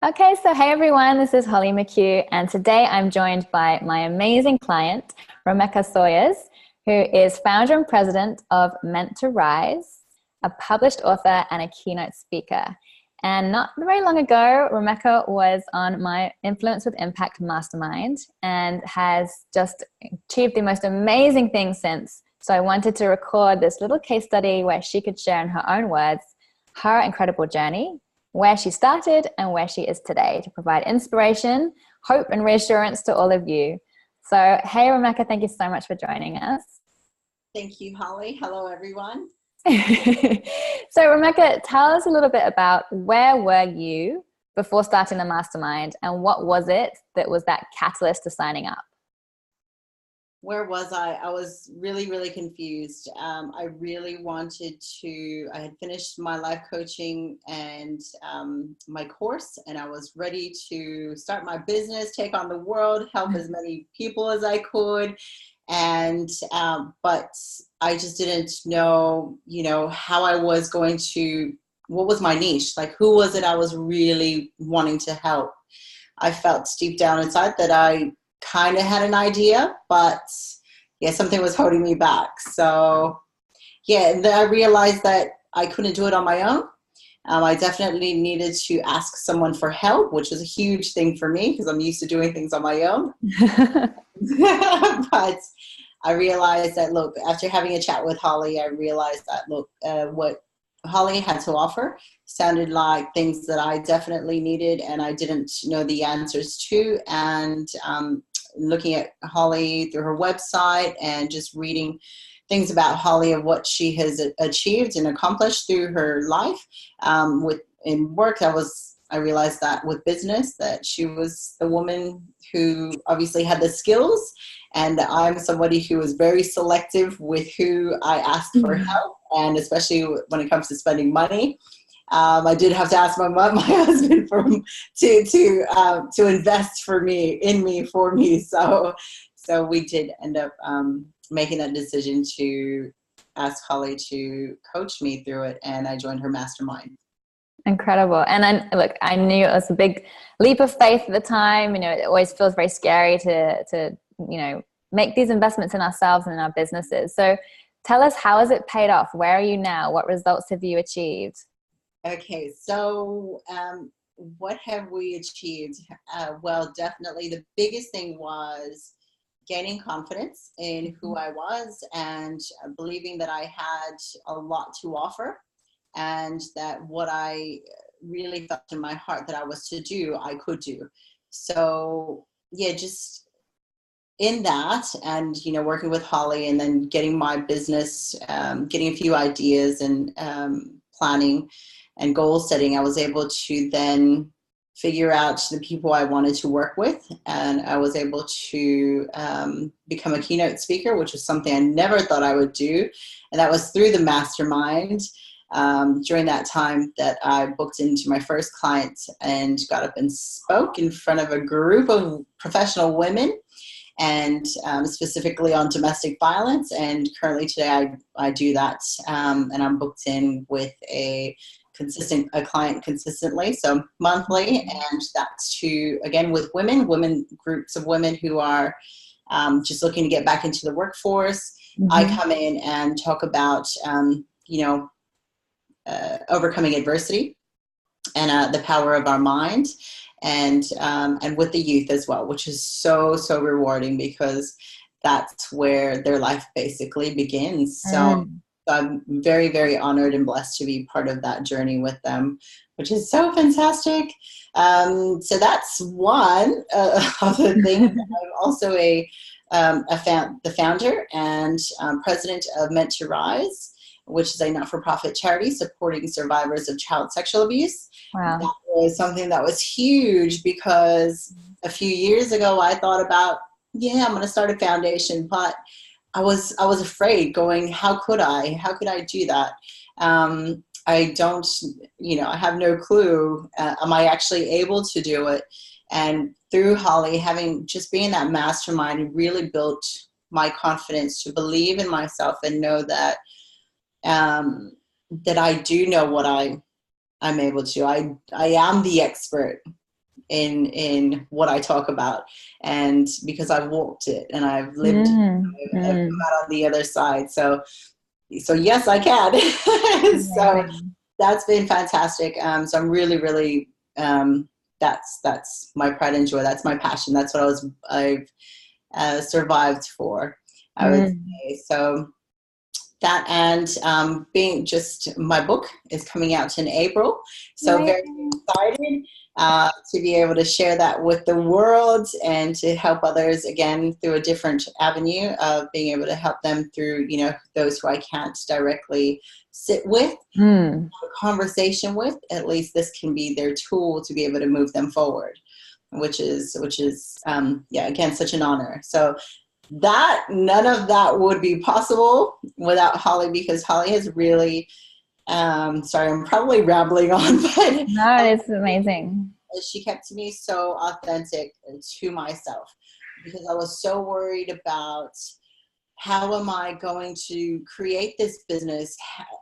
Okay, so hey everyone, this is Holly McHugh, and today I'm joined by my amazing client, Romecca Sawyers, who is founder and president of Meant to Rise, a published author and a keynote speaker. And not very long ago, Romecca was on my Influence with Impact mastermind and has just achieved the most amazing things since. So I wanted to record this little case study where she could share in her own words her incredible journey, where she started and where she is today, to provide inspiration, hope, and reassurance to all of you. So, hey, Romecca, thank you so much for joining us. Thank you, Holly. Hello, everyone. So, Romecca, tell us a little bit about where were you before starting the mastermind, and what was it that was that catalyst to signing up? Where was I? I was really, really confused. I really wanted I had finished my life coaching and my course, and I was ready to start my business, take on the world, help as many people as I could. And, but I just didn't know, how I was going to, what was my niche? Like, who was it I was really wanting to help? I felt deep down inside that I kind of had an idea, but yeah, something was holding me back. So yeah, and then I realized that I couldn't do it on my own. I definitely needed to ask someone for help, which was a huge thing for me because I'm used to doing things on my own. But I realized that, look, after having a chat with Holly, I realized that, look, what Holly had to offer sounded like things that I definitely needed and I didn't know the answers to. And looking at Holly through her website and just reading things about Holly of what she has achieved and accomplished through her life, in work, I realized that with business, that she was the woman who obviously had the skills, and I'm somebody who is very selective with who I ask for help, and especially when it comes to spending money. I did have to ask my husband to invest for me. So we did end up making that decision to ask Holly to coach me through it, and I joined her mastermind. Incredible. And I knew it was a big leap of faith at the time. It always feels very scary to make these investments in ourselves and in our businesses. So tell us, how has it paid off? Where are you now? What results have you achieved? Okay, so what have we achieved? Well, definitely the biggest thing was gaining confidence in who I was and believing that I had a lot to offer, and that what I really felt in my heart that I was to do, I could do. So yeah, just in that, and working with Holly, and then getting my business, getting a few ideas and planning and goal setting, I was able to then figure out the people I wanted to work with, and I was able to become a keynote speaker, which was something I never thought I would do, and that was through the mastermind. During that time that I booked into my first client and got up and spoke in front of a group of professional women, and specifically on domestic violence. And currently today I do that, and I'm booked in with a client consistently, so monthly, and that's again with women groups of women who are just looking to get back into the workforce. I come in and talk about overcoming adversity and the power of our mind, and with the youth as well, which is so rewarding because that's where their life basically begins. So I'm very, very honored and blessed to be part of that journey with them, which is so fantastic. So that's one of the things. I'm also the founder and president of Meant to Rise, which is a not-for-profit charity supporting survivors of child sexual abuse. Wow. That was something that was huge because a few years ago I thought about, I'm going to start a foundation, but I was afraid, going, how could I do that? I don't, I have no clue. Am I actually able to do it? And through Holly, just being that mastermind, it really built my confidence to believe in myself and know that that I do know what I'm able to. I am the expert. in what I talk about, and because I've walked it and I've lived, I've come out on the other side. So yes, I can. So that's been fantastic. So I'm really, that's my pride and joy. That's my passion. That's what I've survived for, I would say. So that, and being just, my book is coming out in April. So very excited to be able to share that with the world and to help others, again, through a different avenue of being able to help them through, those who I can't directly sit with, have a conversation with. At least this can be their tool to be able to move them forward, which is again, such an honor. So that none of that would be possible without Holly, because Holly has really, sorry, I'm probably rambling on, but no, it's amazing. She kept me so authentic to myself, because I was so worried about, how am I going to create this business?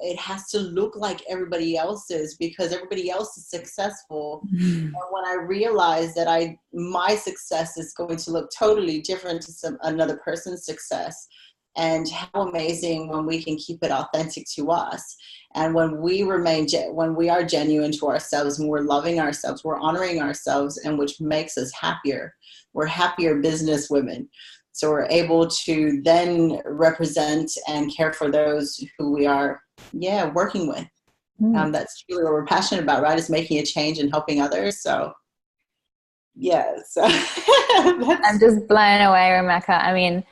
It has to look like everybody else's, because everybody else is successful. And when I realized that my success is going to look totally different to another person's success, and how amazing when we can keep it authentic to us. And when we when we are genuine to ourselves, and we're loving ourselves, we're honoring ourselves, and which makes us happier. We're happier business women. So we're able to then represent and care for those who we are, working with. That's really what we're passionate about, right? Is making a change and helping others. So, yes. I'm just blown away, Romecca. I mean,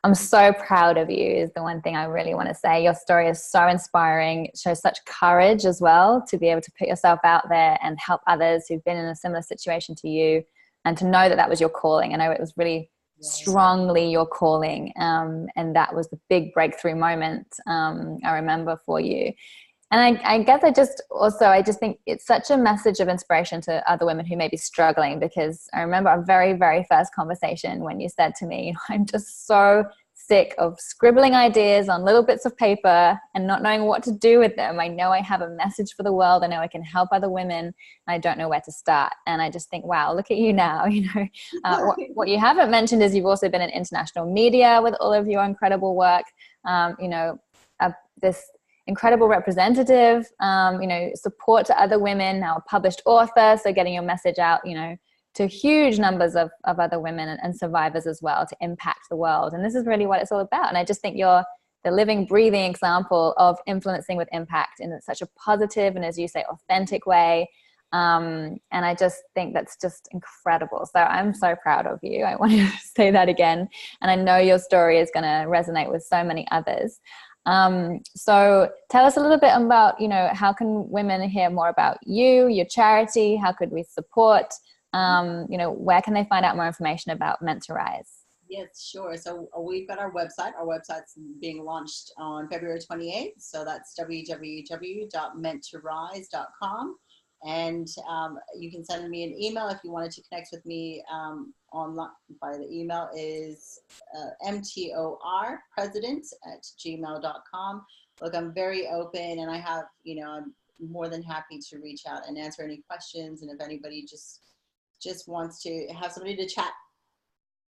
I'm so proud of you is the one thing I really want to say. Your story is so inspiring. It shows such courage as well to be able to put yourself out there and help others who've been in a similar situation to you, and to know that that was your calling. I know it was really strongly your calling, and that was the big breakthrough moment I remember for you. And I guess I just think it's such a message of inspiration to other women who may be struggling, because I remember our very, very first conversation when you said to me, I'm just so sick of scribbling ideas on little bits of paper and not knowing what to do with them. I know I have a message for the world. I know I can help other women, and I don't know where to start. And I just think, wow, look at you now. What you haven't mentioned is you've also been in international media with all of your incredible work. This incredible representative, support to other women, now a published author. So getting your message out, to huge numbers of other women and survivors as well, to impact the world. And this is really what it's all about. And I just think you're the living, breathing example of influencing with impact in such a positive and, as you say, authentic way. And I just think that's just incredible. So I'm so proud of you. I want to say that again. And I know your story is going to resonate with so many others. So tell us a little bit about, how can women hear more about you, your charity? How could we support? Where can they find out more information about Meant to Rise? Yes, sure. So we've got our website. Our website's being launched on February 28th. So that's www.menttorise.com. And you can send me an email if you wanted to connect with me online by the email is mtorpresident@gmail.com. Look, I'm very open, and I have, I'm more than happy to reach out and answer any questions. And if anybody just wants to have somebody to chat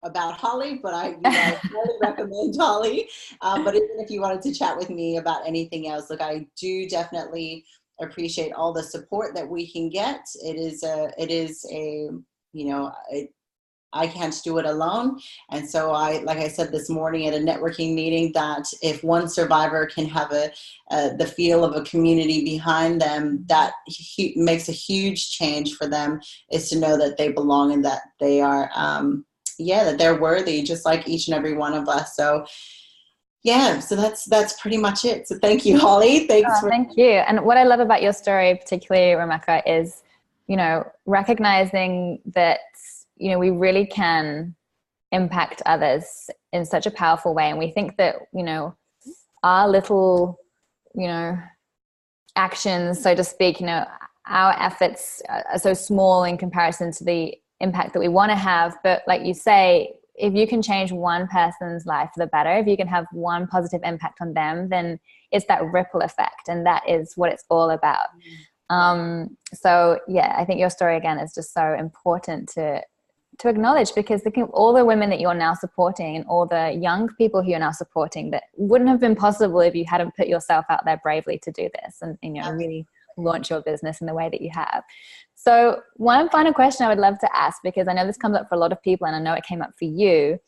about Holly, but I really recommend Holly. But even if you wanted to chat with me about anything else, look, I do definitely appreciate all the support that we can get. It is I can't do it alone. And so like I said this morning at a networking meeting, that if one survivor can have the feel of a community behind them, that makes a huge change for them, is to know that they belong and that they are, that they're worthy, just like each and every one of us. So so that's pretty much it. So thank you, Holly. Thank you. And what I love about your story, particularly, Romecca, is, recognizing that, we really can impact others in such a powerful way. And we think that, our little, actions, so to speak, our efforts are so small in comparison to the impact that we want to have. But like you say, if you can change one person's life for the better, if you can have one positive impact on them, then it's that ripple effect. And that is what it's all about. So yeah, I think your story again is just so important to acknowledge, because think of all the women that you're now supporting and all the young people who you're now supporting that wouldn't have been possible if you hadn't put yourself out there bravely to do this and really launch your business in the way that you have. So one final question I would love to ask, because I know this comes up for a lot of people and I know it came up for you,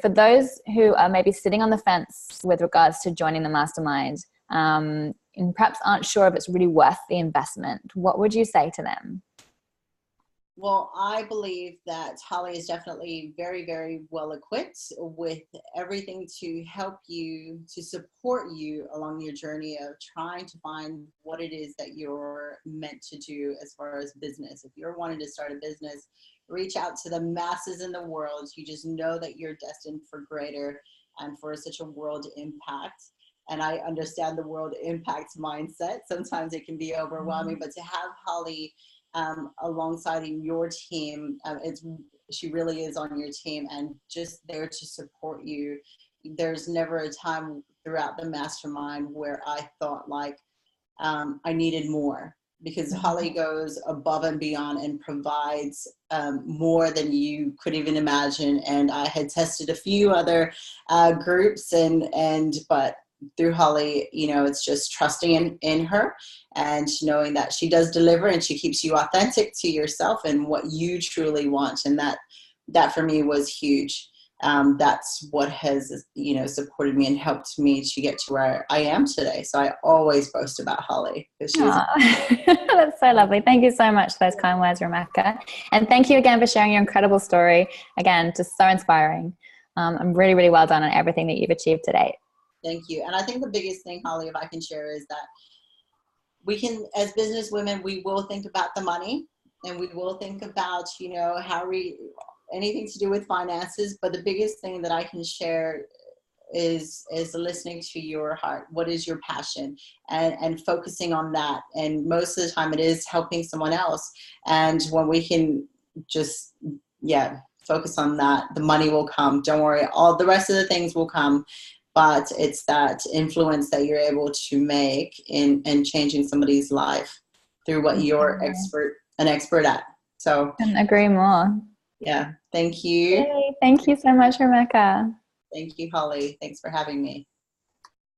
for those who are maybe sitting on the fence with regards to joining the mastermind, and perhaps aren't sure if it's really worth the investment, what would you say to them? Well, I believe that Holly is definitely very, very well equipped with everything to help you, to support you along your journey of trying to find what it is that you're meant to do as far as business. If you're wanting to start a business, reach out to the masses in the world. You just know that you're destined for greater and for such a world impact. And I understand the world impact mindset. Sometimes it can be overwhelming, but to have Holly alongside in your team, she really is on your team and just there to support you. There's never a time throughout the mastermind where I thought like I needed more, because Holly goes above and beyond and provides more than you could even imagine. And I had tested a few other groups but through Holly, it's just trusting in her and knowing that she does deliver and she keeps you authentic to yourself and what you truly want. And that for me was huge. That's what has, supported me and helped me to get to where I am today. So I always boast about Holly. That's so lovely. Thank you so much for those kind words, Romecca. And thank you again for sharing your incredible story. Again, just so inspiring. I'm really, really well done on everything that you've achieved today. Thank you. And I think the biggest thing, Holly, if I can share, is that we can, as business women, we will think about the money and we will think about, anything to do with finances. But the biggest thing that I can share is listening to your heart. What is your passion? And focusing on that. And most of the time it is helping someone else. And when we can just, focus on that, the money will come. Don't worry. All the rest of the things will come. But it's that influence that you're able to make in changing somebody's life through what you're an expert at. So couldn't agree more. Yeah. Thank you. Yay. Thank you so much, Romecca. Thank you, Holly. Thanks for having me.